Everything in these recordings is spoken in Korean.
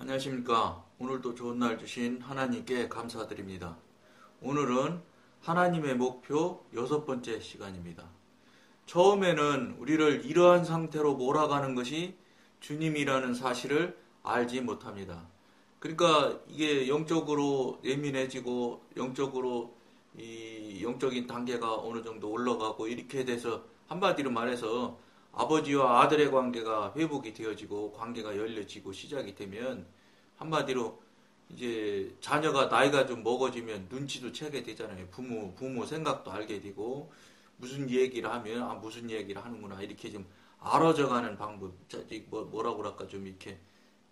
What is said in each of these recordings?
안녕하십니까. 오늘도 좋은 날 주신 하나님께 감사드립니다. 오늘은 하나님의 목표 6번째 시간입니다. 처음에는 우리를 이러한 상태로 몰아가는 것이 주님이라는 사실을 알지 못합니다. 그러니까 이게 영적으로 예민해지고 영적으로 이 영적인 단계가 어느 정도 올라가고 이렇게 돼서 한마디로 말해서 아버지와 아들의 관계가 회복이 되어지고 관계가 열려지고 시작이 되면 한마디로 이제 자녀가 나이가 좀 먹어지면 눈치도 채게 되잖아요. 부모 생각도 알게 되고 무슨 얘기를 하면 무슨 얘기를 하는구나 이렇게 좀 알아져가는 방법. 뭐라고 그럴까 좀 이렇게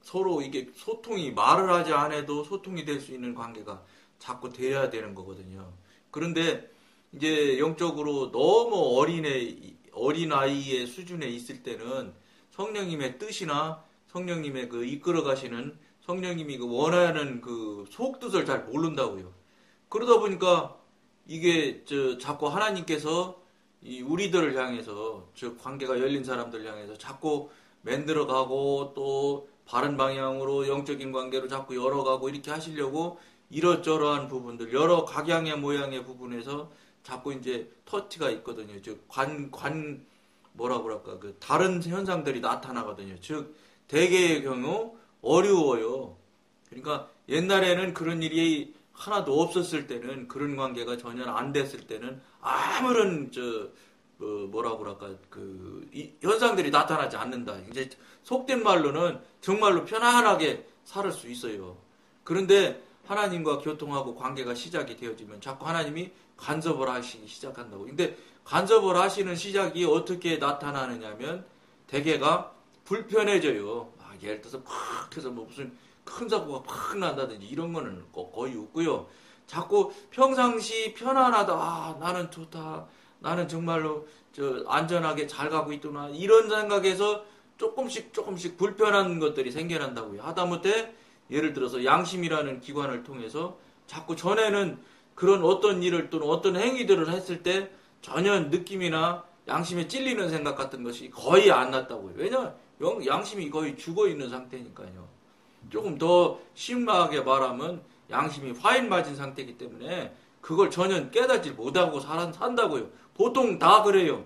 서로 이게 소통이 말을 하지 않아도 소통이 될 수 있는 관계가 자꾸 돼야 되는 거거든요. 그런데 이제 영적으로 너무 어린아이의 수준에 있을 때는 성령님의 뜻이나 성령님의 그 이끌어 가시는 성령님이 그 원하는 그 속뜻을 잘 모른다고요. 그러다 보니까 이게 자꾸 하나님께서 이 우리들을 향해서 즉 관계가 열린 사람들 향해서 자꾸 만들어가고 또 바른 방향으로 영적인 관계로 자꾸 열어가고 이렇게 하시려고 이러저러한 부분들 여러 각양의 모양의 부분에서 자꾸 이제 터치가 있거든요. 즉 뭐라 그럴까 그 다른 현상들이 나타나거든요. 즉 대개의 경우 어려워요. 그러니까 옛날에는 그런 일이 하나도 없었을 때는 그런 관계가 전혀 안 됐을 때는 아무런 뭐라 그럴까 현상들이 나타나지 않는다. 이제 속된 말로는 정말로 편안하게 살 수 있어요. 그런데 하나님과 교통하고 관계가 시작이 되어지면 자꾸 하나님이 간섭을 하시기 시작한다고. 근데 간섭을 하시는 시작이 어떻게 나타나느냐면 대개가 불편해져요. 예를 들어서 팍 해서 뭐 무슨 큰 사고가 팍 난다든지 이런 거는 거의 없고요. 자꾸 평상시 편안하다. 나는 좋다. 나는 정말로 안전하게 잘 가고 있구나. 이런 생각에서 조금씩 불편한 것들이 생겨난다고요. 하다못해 예를 들어서 양심이라는 기관을 통해서 자꾸 전에는 그런 어떤 일을 또는 어떤 행위들을 했을 때 전혀 느낌이나 양심에 찔리는 생각 같은 것이 거의 안 났다고요. 왜냐? 양심이 거의 죽어있는 상태니까요. 조금 더 심하게 말하면 양심이 화인 맞은 상태이기 때문에 그걸 전혀 깨닫지 못하고 산다고요. 보통 다 그래요.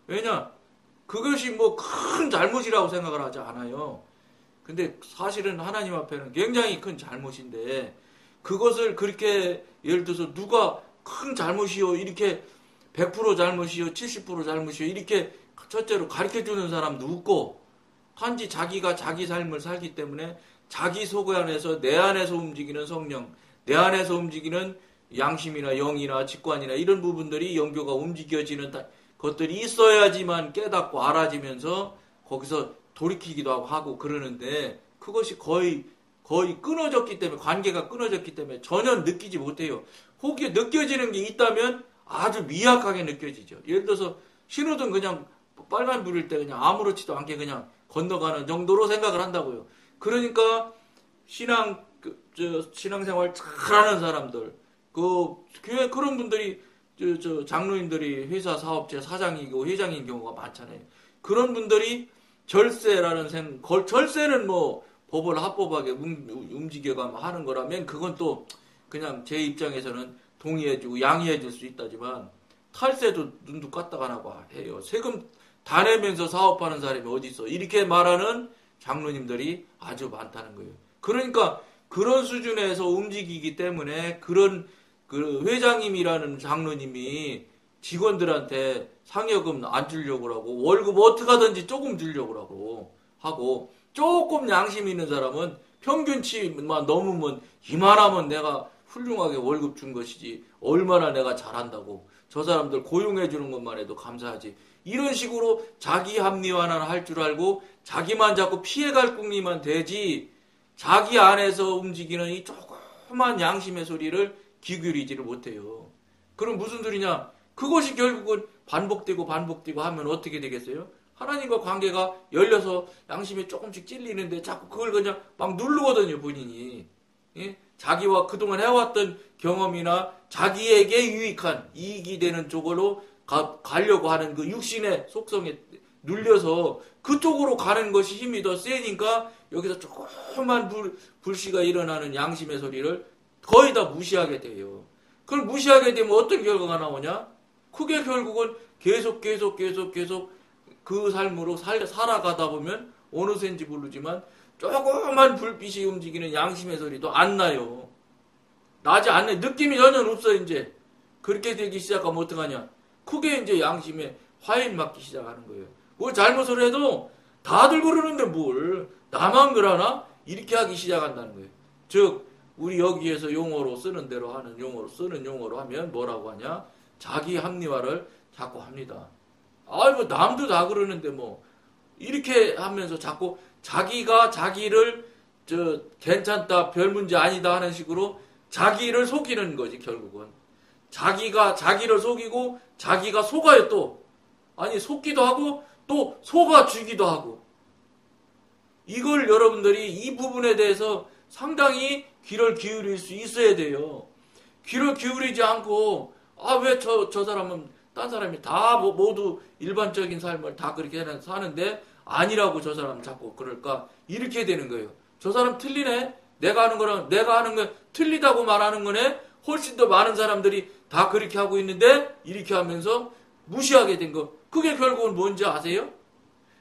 왜냐? 그것이 뭐 큰 잘못이라고 생각을 하지 않아요. 근데 사실은 하나님 앞에는 굉장히 큰 잘못인데 그것을 그렇게 예를 들어서 누가 큰 잘못이요 이렇게 100% 잘못이요 70% 잘못이요 이렇게 첫째로 가르쳐주는 사람도 없고 단지 자기가 자기 삶을 살기 때문에 자기 속 안에서 내 안에서 움직이는 성령 내 안에서 움직이는 양심이나 영이나 직관이나 이런 부분들이 영교가 움직여지는 것들이 있어야지만 깨닫고 알아지면서 거기서 돌이키기도 하고 그러는데 그것이 거의 끊어졌기 때문에 관계가 끊어졌기 때문에 전혀 느끼지 못해요. 혹시 느껴지는 게 있다면 아주 미약하게 느껴지죠. 예를 들어서 신호등 그냥 빨간 불일 때 그냥 아무렇지도 않게 그냥 건너가는 정도로 생각을 한다고요. 그러니까 신앙생활 잘하는 사람들 교회 그런 분들이 장로님들이 회사 사업체 사장이고 회장인 경우가 많잖아요. 그런 분들이 절세는 뭐 법을 합법하게 움직여가 하는 거라면 그건 또 그냥 제 입장에서는 동의해주고 양해해줄 수 있다지만 탈세도 눈도 까딱 안 하고 해요. 세금 다 내면서 사업하는 사람이 어디 있어? 이렇게 말하는 장로님들이 아주 많다는 거예요. 그러니까 그런 수준에서 움직이기 때문에 그런 그 회장님이라는 장로님이 직원들한테 상여금 안 주려고 하고 월급 어떻게 하든지 조금 주려고 하고 조금 양심 있는 사람은 평균치만 넘으면 이만하면 내가 훌륭하게 월급 준 것이지 얼마나 내가 잘한다고 저 사람들 고용해 주는 것만 해도 감사하지 이런 식으로 자기 합리화는 할 줄 알고 자기만 자꾸 피해갈 궁리만 되지 자기 안에서 움직이는 이 조그만 양심의 소리를 귀 기울이지를 못해요. 그럼 무슨 소리냐? 그것이 결국은 반복되고 하면 어떻게 되겠어요? 하나님과 관계가 열려서 양심이 조금씩 찔리는데 자꾸 그걸 그냥 막 누르거든요, 본인이. 예? 자기와 그동안 해왔던 경험이나 자기에게 유익한 이익이 되는 쪽으로 가려고 하는 그 육신의 속성에 눌려서 그쪽으로 가는 것이 힘이 더 세니까 여기서 조그만 불씨가 일어나는 양심의 소리를 거의 다 무시하게 돼요. 그걸 무시하게 되면 어떤 결과가 나오냐? 그게 결국은 계속 그 삶으로 살아가다 보면 어느새인지 모르지만 조그만 불빛이 움직이는 양심의 소리도 안 나요. 나지 않네. 느낌이 전혀 없어 이제. 그렇게 되기 시작하면 어떡하냐? 그게 이제 양심에 화인 맞기 시작하는 거예요. 뭐 잘못을 해도 다들 그러는데 뭘 나만 그러나? 이렇게 하기 시작한다는 거예요. 즉 우리 여기에서 용어로 쓰는 대로 하는 쓰는 용어로 하면 뭐라고 하냐? 자기 합리화를 자꾸 합니다. 뭐 남도 다 그러는데 뭐 이렇게 하면서 자꾸 자기가 자기를 괜찮다, 별 문제 아니다 하는 식으로 자기를 속이는 거지 결국은. 자기가 자기를 속이고 자기가 속아요 또. 아니 속기도 하고 또 속아주기도 하고. 이걸 여러분들이 이 부분에 대해서 상당히 귀를 기울일 수 있어야 돼요. 귀를 기울이지 않고 왜 저 사람은 딴 사람이 다 모두 일반적인 삶을 다 그렇게 사는데 아니라고 저 사람 자꾸 그럴까? 이렇게 되는 거예요. 저 사람 틀리네? 내가 하는 거 틀리다고 말하는 거네? 훨씬 더 많은 사람들이 다 그렇게 하고 있는데 이렇게 하면서 무시하게 된 거. 그게 결국은 뭔지 아세요?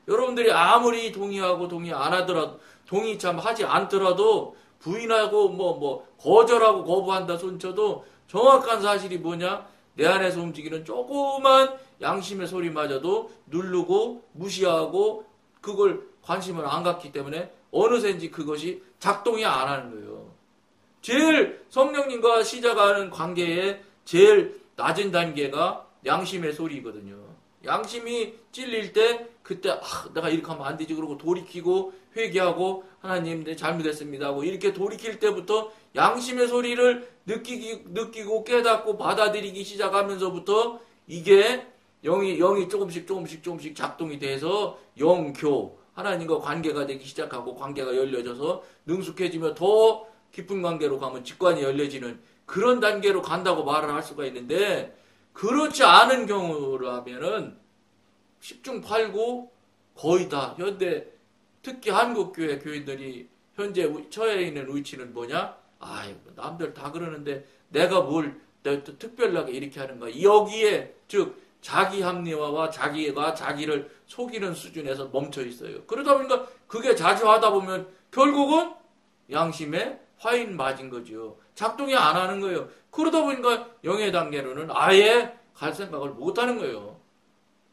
여러분들이 아무리 동의하고 동의 안 하더라도 동의 참 하지 않더라도 부인하고 거절하고 거부한다 손쳐도 정확한 사실이 뭐냐? 내 안에서 움직이는 조그만 양심의 소리마저도 누르고 무시하고 그걸 관심을 안 갖기 때문에 어느새인지 그것이 작동이 안 하는 거예요. 제일 성령님과 시작하는 관계의 제일 낮은 단계가 양심의 소리거든요. 양심이 찔릴 때 그때 내가 이렇게 하면 안 되지 그러고 돌이키고 회개하고 하나님 내 잘못했습니다 하고 이렇게 돌이킬 때부터 양심의 소리를 느끼고 깨닫고 받아들이기 시작하면서부터 이게 영이 조금씩 작동이 돼서 영교 하나님과 관계가 되기 시작하고 관계가 열려져서 능숙해지며 더 깊은 관계로 가면 직관이 열려지는 그런 단계로 간다고 말을 할 수가 있는데 그렇지 않은 경우라면은 10중 8구 거의 다 현대 특히 한국교회 교인들이 현재 처해 있는 위치는 뭐냐? 남들 다 그러는데 내가 뭘 특별하게 이렇게 하는 거야. 여기에 즉 자기 합리화와 자기가 자기를 속이는 수준에서 멈춰 있어요. 그러다 보니까 그게 자주 하다 보면 결국은 양심에 화인 맞은 거죠. 작동이 안 하는 거예요. 그러다 보니까 영의 단계로는 아예 갈 생각을 못 하는 거예요.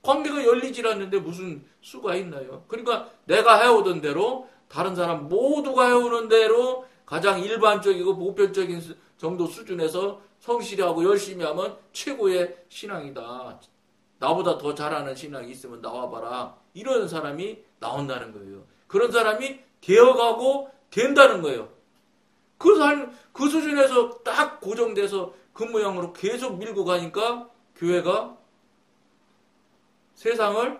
관계가 열리질 않는데 무슨 수가 있나요? 그러니까 내가 해오던 대로 다른 사람 모두가 해오는 대로 가장 일반적이고 보편적인 정도 수준에서 성실히 하고 열심히 하면 최고의 신앙이다. 나보다 더 잘하는 신앙이 있으면 나와봐라. 이런 사람이 나온다는 거예요. 그런 사람이 되어가고 된다는 거예요. 그 수준에서 딱 고정돼서 그 모양으로 계속 밀고 가니까 교회가 세상을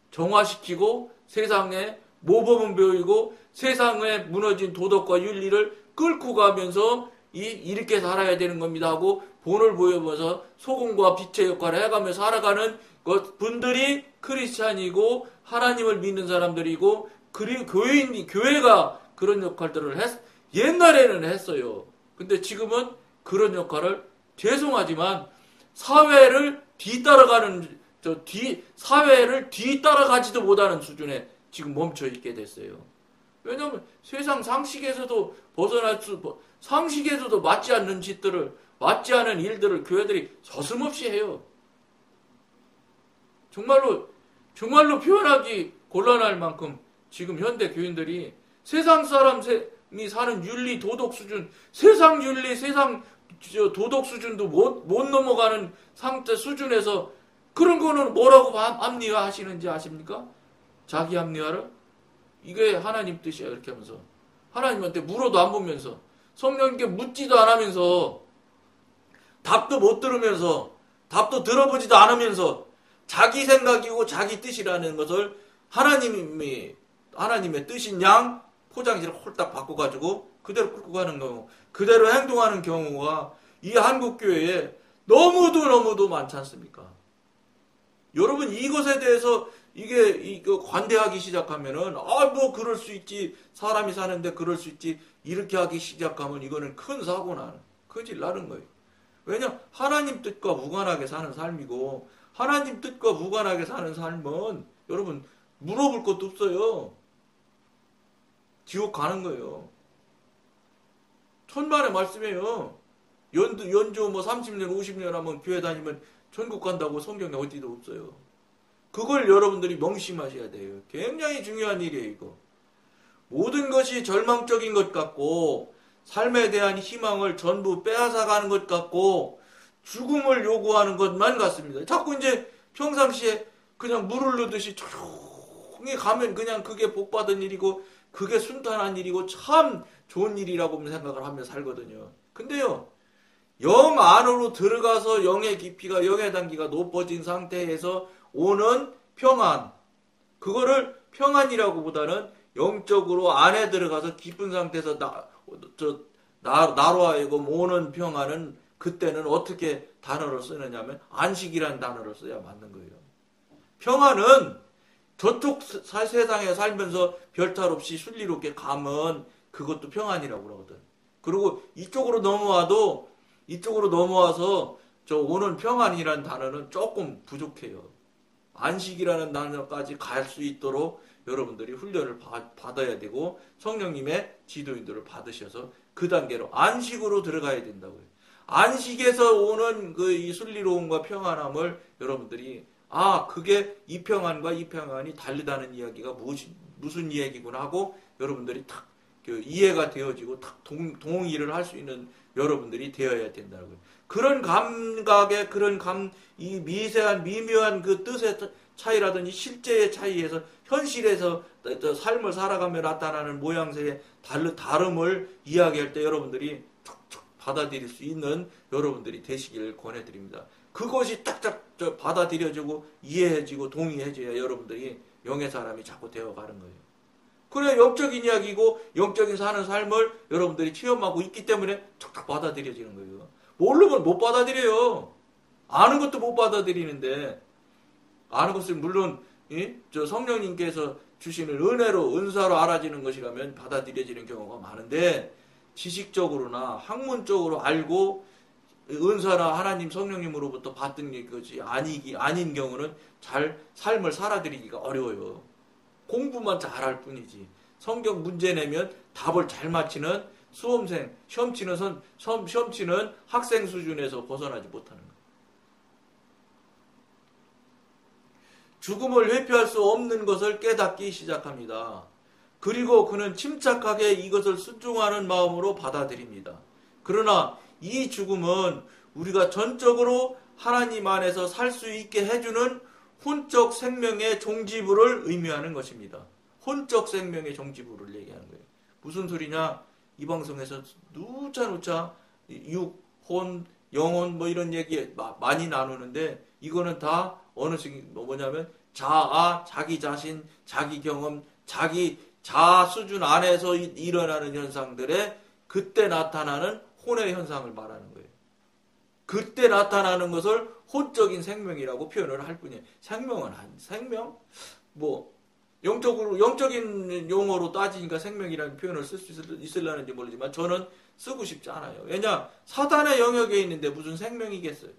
정화시키고 세상에 모범은 배우고 세상에 무너진 도덕과 윤리를 끌고 가면서 이렇게 살아야 되는 겁니다 하고 본을 보여면서 소금과 빛의 역할을 해가며 살아가는 분들이 크리스찬이고 하나님을 믿는 사람들이고 그리고 교회가 그런 역할들을 옛날에는 했어요. 근데 지금은 그런 역할을 죄송하지만 사회를 뒤따라가지도 못하는 수준에 지금 멈춰 있게 됐어요. 왜냐하면 세상 상식에서도 상식에서도 맞지 않는 짓들을, 맞지 않은 일들을 교회들이 서슴없이 해요. 정말로 표현하기 곤란할 만큼 지금 현대 교인들이 세상 사람이 사는 윤리, 도덕 수준, 세상 윤리, 세상 도덕 수준도 못 넘어가는 상태 수준에서 그런 거는 뭐라고 합리화 하시는지 아십니까? 자기 합리화를? 이게 하나님 뜻이야. 이렇게 하면서 하나님한테 물어도 안 보면서 성령님께 묻지도 안 하면서 답도 못 들으면서 답도 들어보지도 않으면서 자기 생각이고 자기 뜻이라는 것을 하나님의 뜻인 양 포장지를 홀딱 바꿔가지고 그대로 끌고 가는 경우, 그대로 행동하는 경우가 이 한국교회에 너무도 많지 않습니까? 여러분 이것에 대해서 이게 이거 관대하기 시작하면은 뭐 그럴 수 있지, 사람이 사는데 그럴 수 있지, 이렇게 하기 시작하면 이거는 큰 사고 나는 큰일 나는 거예요. 왜냐, 하나님 뜻과 무관하게 사는 삶이고, 하나님 뜻과 무관하게 사는 삶은 여러분 물어볼 것도 없어요. 지옥 가는 거예요. 천만의 말씀이에요. 연주 뭐 30년 50년 하면 교회 다니면 천국 간다고 성경에 어디도 없어요. 그걸 여러분들이 명심하셔야 돼요. 굉장히 중요한 일이에요, 이거. 모든 것이 절망적인 것 같고, 삶에 대한 희망을 전부 빼앗아가는 것 같고, 죽음을 요구하는 것만 같습니다. 자꾸 이제 평상시에 그냥 물을 넣듯이 조용히 가면 그냥 그게 복받은 일이고, 그게 순탄한 일이고, 참 좋은 일이라고 생각을 하며 살거든요. 근데요, 영 안으로 들어가서 영의 깊이가, 영의 단계가 높아진 상태에서 오는 평안, 그거를 평안이라고 보다는 영적으로 안에 들어가서 깊은 상태에서 나로 하여금 오는 평안은 그때는 어떻게 단어로 쓰느냐면 안식이라는 단어로 써야 맞는 거예요. 평안은 저쪽 세상에 살면서 별탈 없이 순리롭게 가면 그것도 평안이라고 그러거든. 그리고 이쪽으로 넘어와서 저 오는 평안이라는 단어는 조금 부족해요. 안식이라는 단어까지 갈 수 있도록 여러분들이 훈련을 받아야 되고 성령님의 지도인들을 받으셔서 그 단계로 안식으로 들어가야 된다고요. 안식에서 오는 그 이 순리로움과 평안함을 여러분들이 그게 이 평안과 이 평안이 다르다는 이야기가 무슨 이야기구나 하고 여러분들이 탁 이해가 되어지고 탁 동의를 할 수 있는 여러분들이 되어야 된다고요. 그런 감각의 이 미세한 미묘한 그 뜻의 차이라든지 실제의 차이에서 현실에서 삶을 살아가며 나타나는 모양새의 다름을 이야기할 때 여러분들이 툭툭 받아들일 수 있는 여러분들이 되시기를 권해드립니다. 그것이 딱딱 받아들여지고 이해해지고 동의해져야 여러분들이 영의 사람이 자꾸 되어가는 거예요. 그래 영적인 이야기고 영적인 사는 삶을 여러분들이 체험하고 있기 때문에 툭툭 받아들여지는 거예요. 모르면 못 받아들여요. 아는 것도 못 받아들이는데 아는 것을 물론 저 성령님께서 주시는 은혜로 은사로 알아지는 것이라면 받아들여지는 경우가 많은데 지식적으로나 학문적으로 알고 은사나 하나님 성령님으로부터 받은 것이 아닌 경우는 잘 삶을 살아들이기가 어려워요. 공부만 잘할 뿐이지 성경 문제 내면 답을 잘 맞히는 수험생, 시험 치는 학생 수준에서 벗어나지 못하는 거예요. 죽음을 회피할 수 없는 것을 깨닫기 시작합니다. 그리고 그는 침착하게 이것을 순종하는 마음으로 받아들입니다. 그러나 이 죽음은 우리가 전적으로 하나님 안에서 살 수 있게 해주는 혼적 생명의 종지부를 의미하는 것입니다. 혼적 생명의 종지부를 얘기하는 거예요. 무슨 소리냐? 이 방송에서 누차 육, 혼, 영혼 뭐 이런 얘기 많이 나누는데 이거는 다 어느 식이 뭐냐면 자아, 자기 자신, 자기 경험, 자기 자아 수준 안에서 일어나는 현상들에 그때 나타나는 혼의 현상을 말하는 거예요. 그때 나타나는 것을 혼적인 생명이라고 표현을 할 뿐이에요. 생명은 생명? 뭐 영적인 용어로 따지니까 생명이라는 표현을 쓸 수 있을라는지 모르지만 저는 쓰고 싶지 않아요. 왜냐? 사단의 영역에 있는데 무슨 생명이겠어요?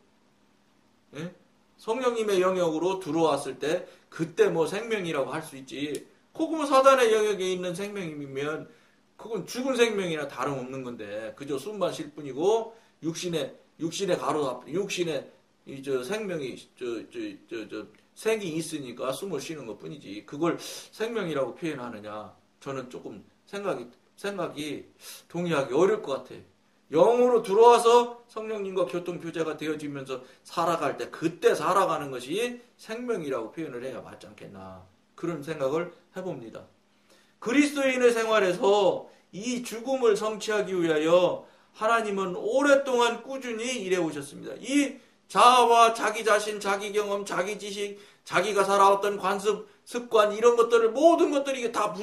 예? 성령님의 영역으로 들어왔을 때 그때 뭐 생명이라고 할 수 있지. 그거 사단의 영역에 있는 생명이면 그건 죽은 생명이나 다름없는 건데 그저 숨만 쉴 뿐이고 육신의 육신의 생명이 생이 있으니까 숨을 쉬는 것 뿐이지 그걸 생명이라고 표현하느냐 저는 조금 생각이 동의하기 어려울 것 같아요. 영으로 들어와서 성령님과 교통교제가 되어지면서 살아갈 때 그때 살아가는 것이 생명이라고 표현을 해야 맞지 않겠나 그런 생각을 해봅니다. 그리스도인의 생활에서 이 죽음을 성취하기 위하여 하나님은 오랫동안 꾸준히 일해오셨습니다. 이 자아와 자기 자신, 자기 경험, 자기 지식, 자기가 살아왔던 관습, 습관 이런 것들을 모든 것들이 이게 다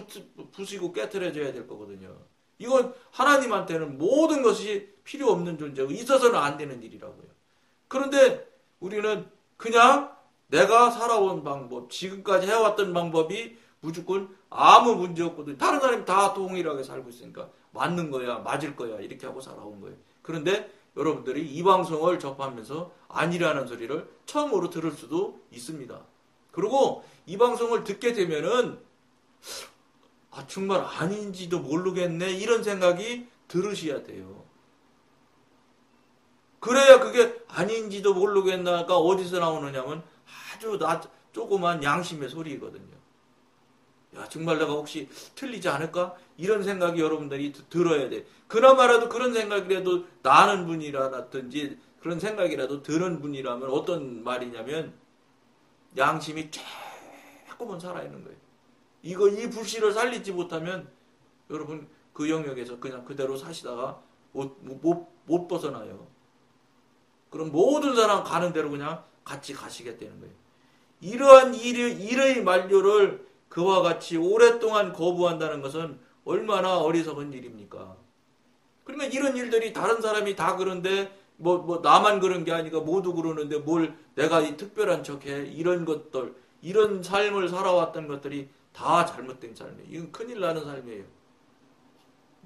부수고 깨트려져야 될 거거든요. 이건 하나님한테는 모든 것이 필요 없는 존재고 있어서는 안 되는 일이라고요. 그런데 우리는 그냥 내가 살아온 방법, 지금까지 해왔던 방법이 무조건 아무 문제 없거든. 다른 사람이 다 동일하게 살고 있으니까 맞는 거야, 맞을 거야 이렇게 하고 살아온 거예요. 그런데 여러분들이 이 방송을 접하면서 아니라는 소리를 처음으로 들을 수도 있습니다. 그리고 이 방송을 듣게 되면은 정말 아닌지도 모르겠네 이런 생각이 들으셔야 돼요. 그래야 그게 아닌지도 모르겠나가 어디서 나오느냐면 아주 조그만 양심의 소리거든요. 야, 정말 내가 혹시 틀리지 않을까? 이런 생각이 여러분들이 들어야 돼. 그나마라도 그런 생각이라도 나는 분이라든지 그런 생각이라도 드는 분이라면 어떤 말이냐면 양심이 조금은 살아있는 거예요. 이 불씨를 살리지 못하면 여러분 그 영역에서 그냥 그대로 사시다가 못 벗어나요. 그럼 모든 사람 가는 대로 그냥 같이 가시게 되는 거예요. 이러한 일의 만료를 그와 같이 오랫동안 거부한다는 것은 얼마나 어리석은 일입니까? 그러니까 이런 일들이 다른 사람이 다 그런데 뭐 나만 그런 게 아니라 모두 그러는데 뭘 내가 이 특별한 척해? 이런 것들, 이런 삶을 살아왔던 것들이 다 잘못된 삶이에요. 이건 큰일 나는 삶이에요.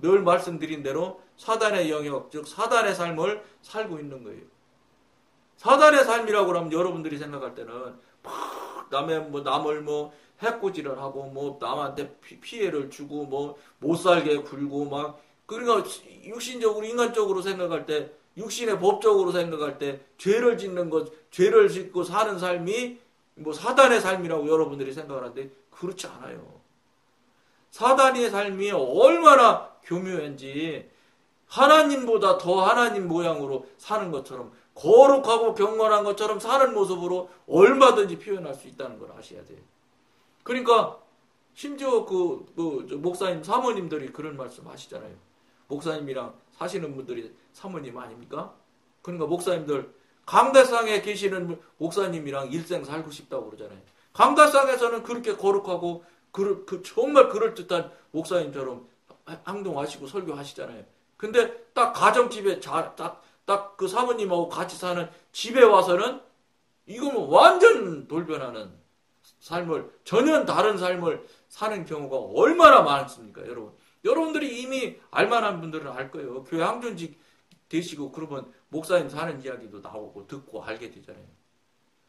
늘 말씀드린 대로 사단의 영역, 즉 사단의 삶을 살고 있는 거예요. 사단의 삶이라고 하면 여러분들이 생각할 때는 남을 해코지를 하고 남한테 피해를 주고 못 살게 굴고 그러니까 육신적으로 인간적으로 생각할 때 육신의 법적으로 생각할 때 죄를 짓는 것, 죄를 짓고 사는 삶이 사단의 삶이라고 여러분들이 생각하는데 그렇지 않아요. 사단의 삶이 얼마나 교묘한지 하나님보다 더 하나님 모양으로 사는 것처럼 거룩하고 경건한 것처럼 사는 모습으로 얼마든지 표현할 수 있다는 걸 아셔야 돼요. 그러니까 심지어 목사님 사모님들이 그런 말씀 하시잖아요. 목사님이랑 사시는 분들이 사모님 아닙니까? 그러니까 목사님들 강대상에 계시는 목사님이랑 일생 살고 싶다고 그러잖아요. 강대상에서는 그렇게 거룩하고 정말 그럴듯한 목사님처럼 행동하시고 설교하시잖아요. 근데 딱 가정집에 딱 그 사모님하고 같이 사는 집에 와서는 이거는 완전 돌변하는 삶을, 전혀 다른 삶을 사는 경우가 얼마나 많습니까, 여러분? 여러분들이 이미 알만한 분들은 알 거예요. 교회 항존직 되시고 그러면 목사님 사는 이야기도 나오고 듣고 알게 되잖아요.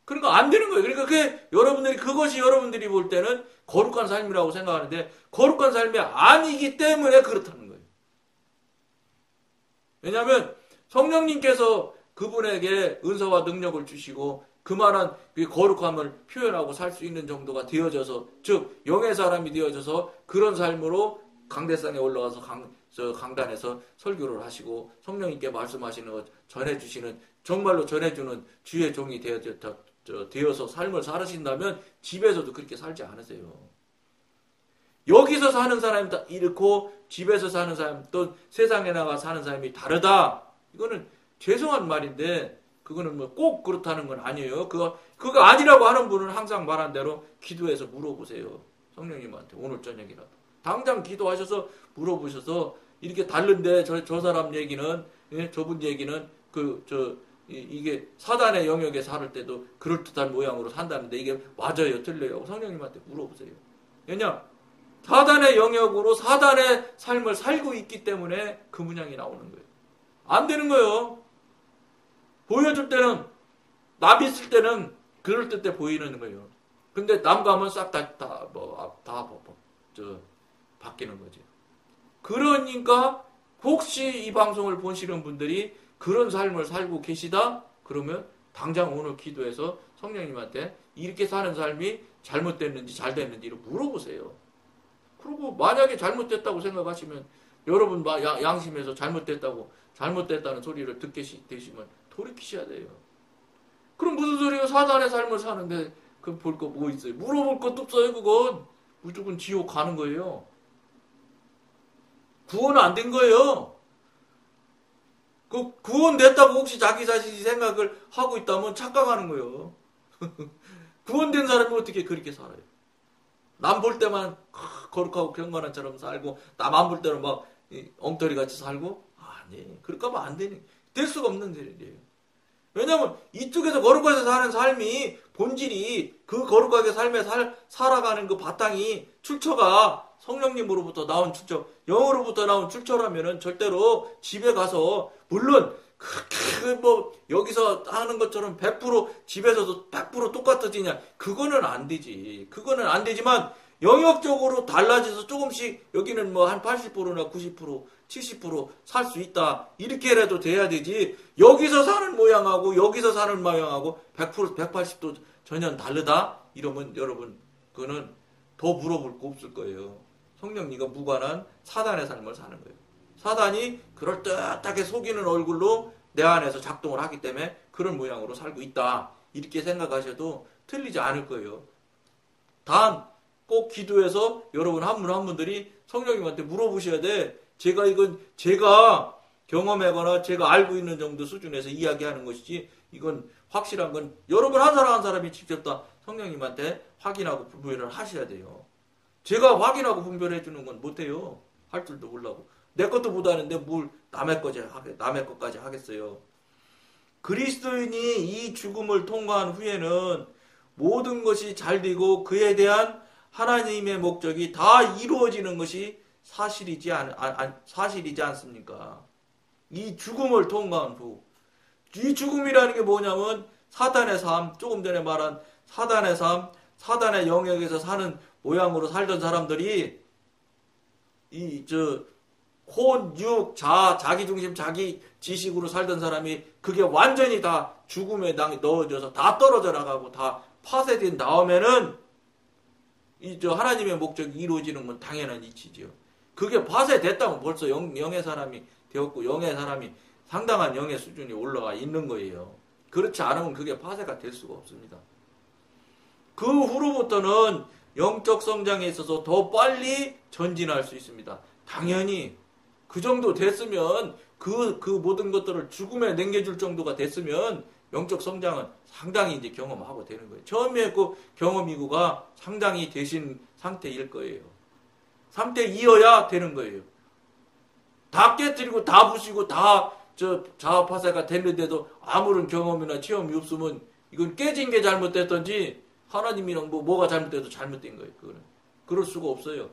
그러니까 안 되는 거예요. 그러니까 그것이 여러분들이 볼 때는 거룩한 삶이라고 생각하는데 거룩한 삶이 아니기 때문에 그렇다는 거예요. 왜냐하면 성령님께서 그분에게 은사와 능력을 주시고 그만한 거룩함을 표현하고 살 수 있는 정도가 되어져서, 즉 영의 사람이 되어져서 그런 삶으로 강대상에 올라가서 강단에서 설교를 하시고 성령님께 말씀하시는 것 전해주시는, 정말로 전해주는 주의 종이 되어서 삶을 살으신다면 집에서도 그렇게 살지 않으세요. 여기서 사는 사람이 다 이렇고 집에서 사는 사람 또 세상에 나가 사는 사람이 다르다. 이거는 죄송한 말인데 그거는 꼭 그렇다는 건 아니에요. 그거 아니라고 하는 분은 항상 말한 대로 기도해서 물어보세요. 성령님한테 오늘 저녁이라도. 당장 기도하셔서 물어보셔서 이렇게 다른데 저 사람 얘기는, 저분 얘기는 이게 사단의 영역에 살 때도 그럴듯한 모양으로 산다는데 이게 맞아요, 틀려요? 성령님한테 물어보세요. 왜냐? 사단의 영역으로 사단의 삶을 살고 있기 때문에 그 문양이 나오는 거예요. 안 되는 거예요. 보여줄 때는, 남 있을 때는 그럴듯해 보이는 거예요. 근데 남 가면 싹 바뀌는 거죠. 그러니까 혹시 이 방송을 보시는 분들이 그런 삶을 살고 계시다? 그러면 당장 오늘 기도해서 성령님한테 이렇게 사는 삶이 잘못됐는지 잘 됐는지를 물어보세요. 그리고 만약에 잘못됐다고 생각하시면 여러분 양심에서 잘못됐다는 소리를 듣게 되시면 돌이키셔야 돼요. 그럼 무슨 소리예요? 사단의 삶을 사는데 그 볼 거 뭐 있어요? 물어볼 것도 없어요. 그건 무조건 지옥 가는 거예요. 구원은 안 된 거예요. 그 구원됐다고 혹시 자기 자신이 생각을 하고 있다면 착각하는 거예요. 구원된 사람이 어떻게 그렇게 살아요? 남 볼 때만 거룩하고 경건한처럼 살고 남 안 볼 때는 엉터리 같이 살고? 아니, 그렇게 하면 안 되니. 될 수가 없는 일이에요. 왜냐면 이쪽에서 거룩하게 사는 삶이 본질이 그 거룩하게 삶에 살아가는 그 바탕이 출처가 성령님으로부터 나온 출처, 영으로부터 나온 출처라면은 절대로 집에 가서 물론 그렇게 뭐 여기서 하는 것처럼 100% 집에서도 100% 똑같아지냐? 그거는 안 되지. 그거는 안 되지만 영역적으로 달라져서 조금씩 여기는 뭐 한 80%나 90%, 70% 살 수 있다. 이렇게라도 돼야 되지. 여기서 사는 모양하고 여기서 사는 모양하고 100%, 180도 전혀 다르다? 이러면 여러분 그거는 더 물어볼 거 없을 거예요. 성령님과 무관한 사단의 삶을 사는 거예요. 사단이 그럴듯하게 속이는 얼굴로 내 안에서 작동을 하기 때문에 그런 모양으로 살고 있다. 이렇게 생각하셔도 틀리지 않을 거예요. 단 꼭 기도해서 여러분 한 분 한 분들이 성령님한테 물어보셔야 돼. 제가 경험하거나 제가 알고 있는 정도 수준에서 이야기하는 것이지 이건 확실한 건 여러분 한 사람 한 사람이 직접 다 성령님한테 확인하고 분별을 하셔야 돼요. 제가 확인하고 분별해 주는 건 못해요. 할 줄도 몰라고. 내 것도 못하는데 뭘 남의 것까지 하겠어요. 그리스도인이 이 죽음을 통과한 후에는 모든 것이 잘 되고 그에 대한 하나님의 목적이 다 이루어지는 것이 사실이지 않습니까? 이 죽음을 통과한 후. 이 죽음이라는 게 뭐냐면 사단의 삶, 조금 전에 말한 사단의 삶, 사단의 영역에서 사는 모양으로 살던 사람들이 혼, 육, 자기 중심, 자기 지식으로 살던 사람이 그게 완전히 다 죽음에 넣어져서 다 떨어져 나가고 다 파쇄된 다음에는 하나님의 목적이 이루어지는 건 당연한 이치죠. 그게 파쇄됐다면 벌써 영의 사람이 되었고 영의 사람이 상당한 영의 수준이 올라가 있는 거예요. 그렇지 않으면 그게 파쇄가 될 수가 없습니다. 그 후로부터는 영적 성장에 있어서 더 빨리 전진할 수 있습니다. 당연히 그 정도 됐으면 그 모든 것들을 죽음에 남겨줄 정도가 됐으면 영적 성장은 상당히 이제 경험하고 되는 거예요. 처음에 그 경험이고가 상당히 되신 상태일 거예요. 상태이어야 되는 거예요. 다 깨뜨리고 다 부시고 다 자아파쇄가 됐는데도 아무런 경험이나 체험이 없으면 이건 깨진 게 잘못됐던지 하나님이랑 뭐가 잘못돼도 잘못된 거예요. 그거는 그럴 수가 없어요.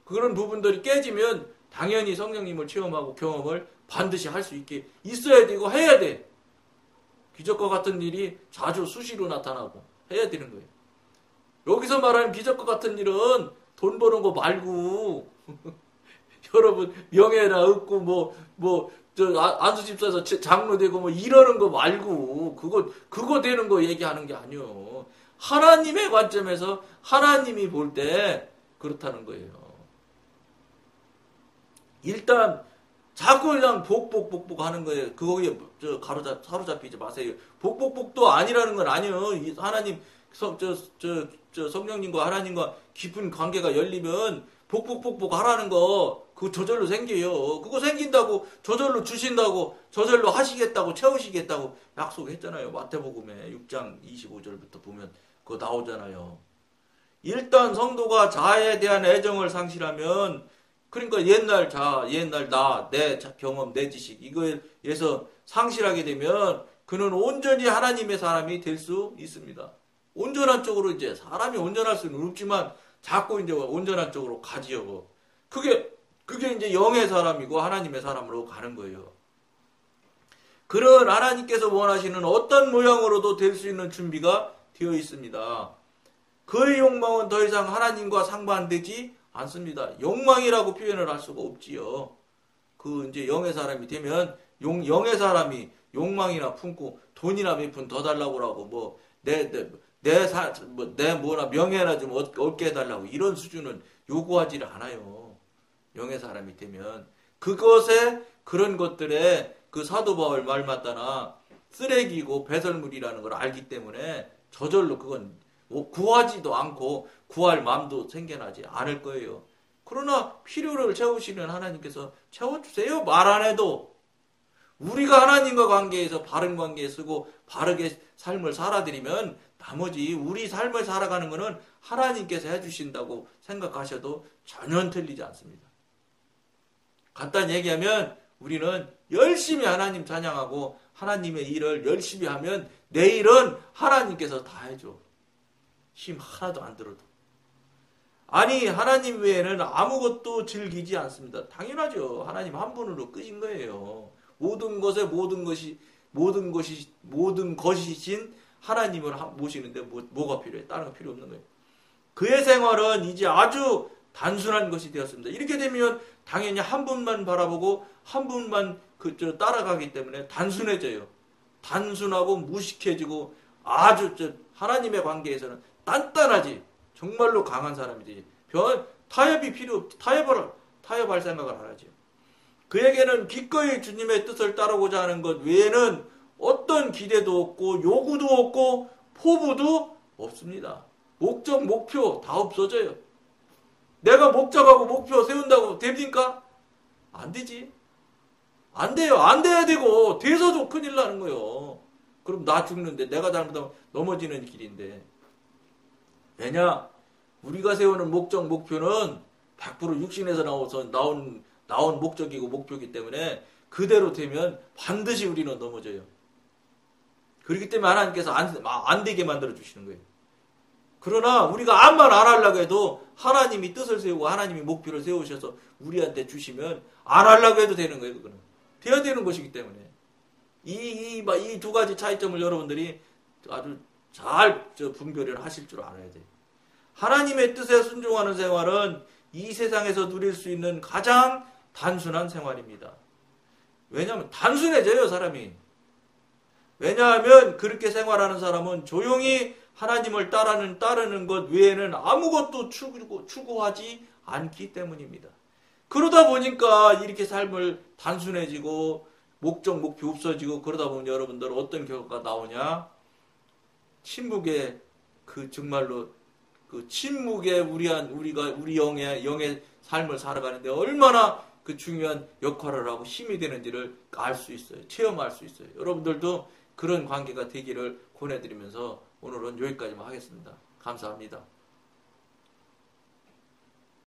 그런 부분들이 깨지면 당연히 성령님을 체험하고 경험을 반드시 할 수 있게 있어야 되고 해야 돼. 기적과 같은 일이 자주 수시로 나타나고 해야 되는 거예요. 여기서 말하는 기적과 같은 일은 돈 버는 거 말고 여러분 명예나 얻고 안수집사에서 장로 되고 뭐 이러는 거 말고 그거 되는 거 얘기하는 게 아니요. 하나님의 관점에서 하나님이 볼 때 그렇다는 거예요. 일단 자꾸 그냥 복복 하는 거예요. 그거에 사로잡히지 마세요. 복복도 아니라는 건 아니에요. 하나님 성령님과 하나님과 깊은 관계가 열리면 복복 하라는 거 그거 저절로 생겨요. 그거 생긴다고 저절로 주신다고 저절로 하시겠다고 채우시겠다고 약속했잖아요. 마태복음에 6장 25절부터 보면 그거 나오잖아요. 일단 성도가 자아에 대한 애정을 상실하면 그러니까 옛날 나, 내 경험, 내 지식 이거에서 상실하게 되면 그는 온전히 하나님의 사람이 될 수 있습니다. 온전한 쪽으로 이제 사람이 온전할 수는 없지만 자꾸 이제 온전한 쪽으로 가지요. 그게 이제 영의 사람이고 하나님의 사람으로 가는 거예요. 그런 하나님께서 원하시는 어떤 모양으로도 될 수 있는 준비가 되어 있습니다. 그의 욕망은 더 이상 하나님과 상반되지 않습니다. 욕망이라고 표현을 할 수가 없지요. 이제 영의 사람이 되면 영의 사람이 욕망이나 품고 돈이나 몇 푼 더 달라고 하고 내 뭐나 명예나 좀 얻게 해달라고 이런 수준은 요구하지를 않아요. 영의 사람이 되면 그것에 그런 것들에 그 사도 바울 말 맞다나 쓰레기고 배설물이라는 걸 알기 때문에 저절로 그건 구하지도 않고 구할 마음도 생겨나지 않을 거예요. 그러나 필요를 채우시는 하나님께서 채워주세요. 말 안 해도. 우리가 하나님과 관계에서 바른 관계에 쓰고 바르게 삶을 살아드리면 나머지 우리 삶을 살아가는 것은 하나님께서 해주신다고 생각하셔도 전혀 틀리지 않습니다. 간단히 얘기하면 우리는 열심히 하나님 찬양하고 하나님의 일을 열심히 하면 내일은 하나님께서 다 해줘. 힘 하나도 안 들어도. 아니 하나님 외에는 아무것도 즐기지 않습니다. 당연하죠. 하나님 한 분으로 끝인 거예요. 모든 것이신 하나님을 모시는데 뭐가 필요해? 다른 거 필요 없는 거예요. 그의 생활은 이제 아주 단순한 것이 되었습니다. 이렇게 되면 당연히 한 분만 바라보고 한 분만 따라가기 때문에 단순해져요. 단순하고 무식해지고 아주 하나님의 관계에서는 단단하지. 정말로 강한 사람이지. 타협이 필요 없지. 타협할 생각을 안 하죠. 그에게는 기꺼이 주님의 뜻을 따르고자 하는 것 외에는 어떤 기대도 없고 요구도 없고 포부도 없습니다. 목적, 목표 다 없어져요. 내가 목적하고 목표 세운다고 됩니까? 안 되지. 안 돼요. 안 돼야 되고 돼서도 큰일 나는 거예요. 그럼 나 죽는데 내가 잘못하면 넘어지는 길인데. 왜냐? 우리가 세우는 목적, 목표는 100% 육신에서 나온 목적이고 목표이기 때문에 그대로 되면 반드시 우리는 넘어져요. 그렇기 때문에 하나님께서 안 되게 만들어 주시는 거예요. 그러나 우리가 암만 안 하려고 해도 하나님이 뜻을 세우고 하나님이 목표를 세우셔서 우리한테 주시면 안 하려고 해도 되는 거예요. 그거는. 돼야 되는 것이기 때문에. 이 두 가지 차이점을 여러분들이 아주 잘 분별을 하실 줄 알아야 돼요. 하나님의 뜻에 순종하는 생활은 이 세상에서 누릴 수 있는 가장 단순한 생활입니다. 왜냐하면 단순해져요, 사람이. 왜냐하면 그렇게 생활하는 사람은 조용히 하나님을 따르는 것 외에는 아무것도 추구하지 않기 때문입니다. 그러다 보니까 이렇게 삶을 단순해지고 목적, 목표 없어지고 그러다 보면 여러분들 어떤 결과가 나오냐? 침묵의 정말로 침묵의 우리 영의 삶을 살아가는데 얼마나 중요한 역할을 하고 힘이 되는지를 알 수 있어요. 체험할 수 있어요. 여러분들도 그런 관계가 되기를 권해드리면서 오늘은 여기까지만 하겠습니다. 감사합니다.